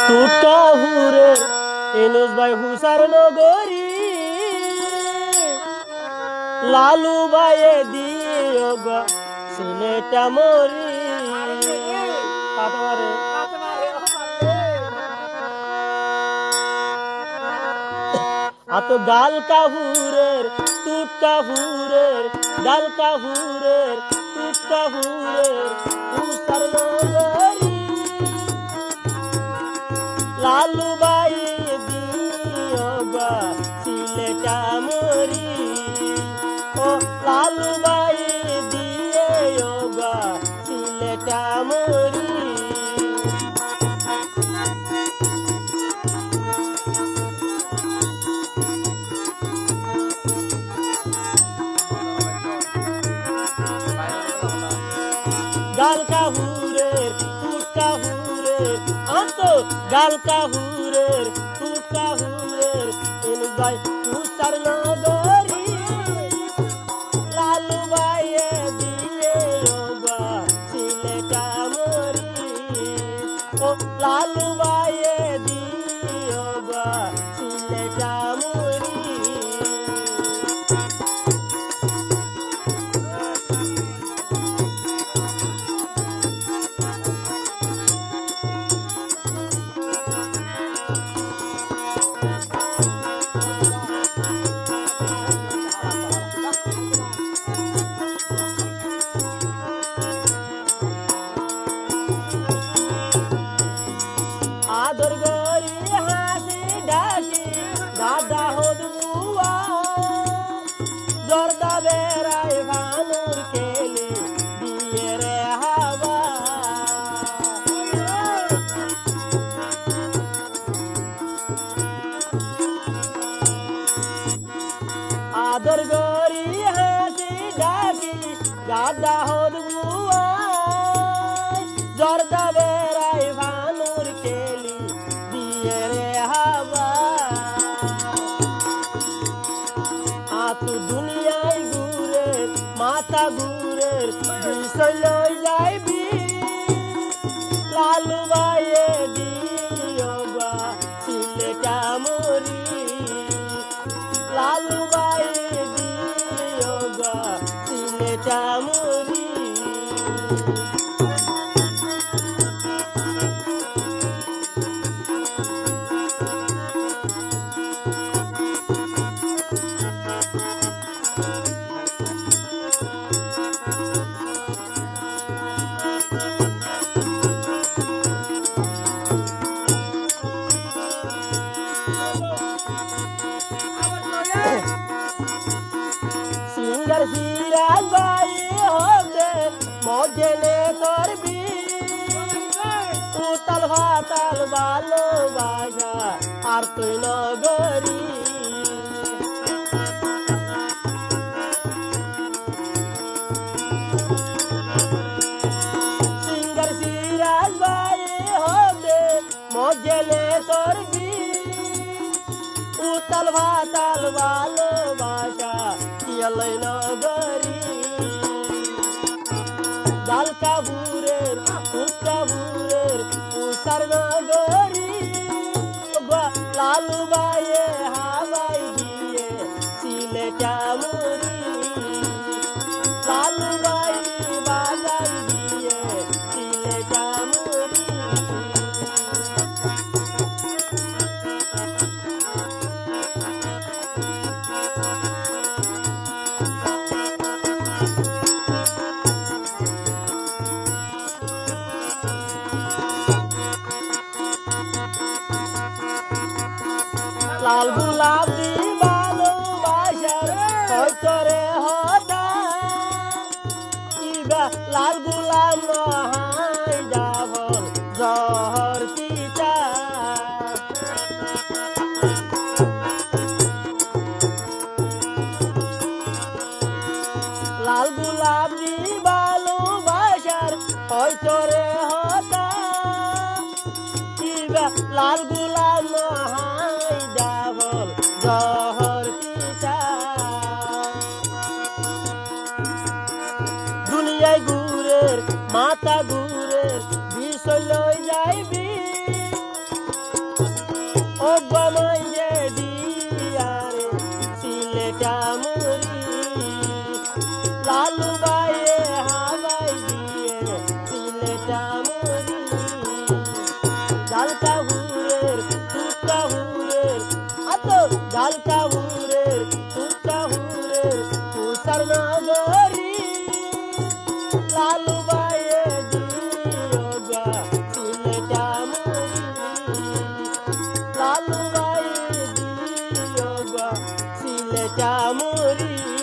টুটকা হুরে এনুস ভাই হুসার নগরী লালু ভাইয়ে দিও গো সিলেটা মরি পাতমারে আত গাল কাহুরের টুটকা হুরের গাল কাহুরের টুটকা হুরের হুসার নগরী লালু ভাই দিও গো সিলেটা মরি ও লালু ভাই দিও গো সিলেটা মরি গাল কাহুরের টুটকা হুরের অন্ত গাল কাহুরের টুটকা হুরের এনু ভাই হুসার নগরী লালু ভাইয়ে দিয়ে গো সিলেটা মরি ও লালু ভাইয়ে দিও গো সিলেটা মরি আদর গরি হাসি ডাকি দাদা হদ বুয়া জর্দা বেড়াই ভানুর কেলি দিয়ে রে হাওয়া আদর গরি হাসি ডাকি দাদা হদ বুয়া জর্দা বেড়াই ভানুর কেলি দিয়ে রে হাওয়া আতু দুনিয়ায় ঘুরের মাথা ঘুরের বিষয় লই যাইবি লালু ভাইয়ে দিও গো সিলেটা মরি লালু ভাইয়ে দিও গো সিলেটা মরি সিঙ্গার সিরাজ ভাই হবে মজেনে করবি উতাল ভাতাল ভালোবাসা আর তুই নগরী সিঙ্গার সিরাজ ভাই হবে মজেনে করবি উতাল ভাতাল ভালোবাসা কিয়ালাই নগরী গাল কাহুরের টুটকা হুরের উসার নগরী লালু ভাইয়ে হাওয়াই দিয়ে সিলেটা মরি লালু ভাই বাজাই দিয়ে সিলেটা মরি লাল গোলাপ দি ভালোবাসার হয়তো রে হতা ইবা লাল গোলাম নহাই যাবল জহর পিতা লাল গোলাপ দি ভালোবাসার হয়তো রে হতা ইবা লাল গোলাম নহাই যাবল জহর পিতা দুনিয়ায় ঘুরের মাথা ঘুরের বিষয় লই যাইবি নগরী লালু ভাইয়ে দিও গো সিলেটা মুড়ি লালু ভাইয়ে দিও গো সিলেটা মুড়ি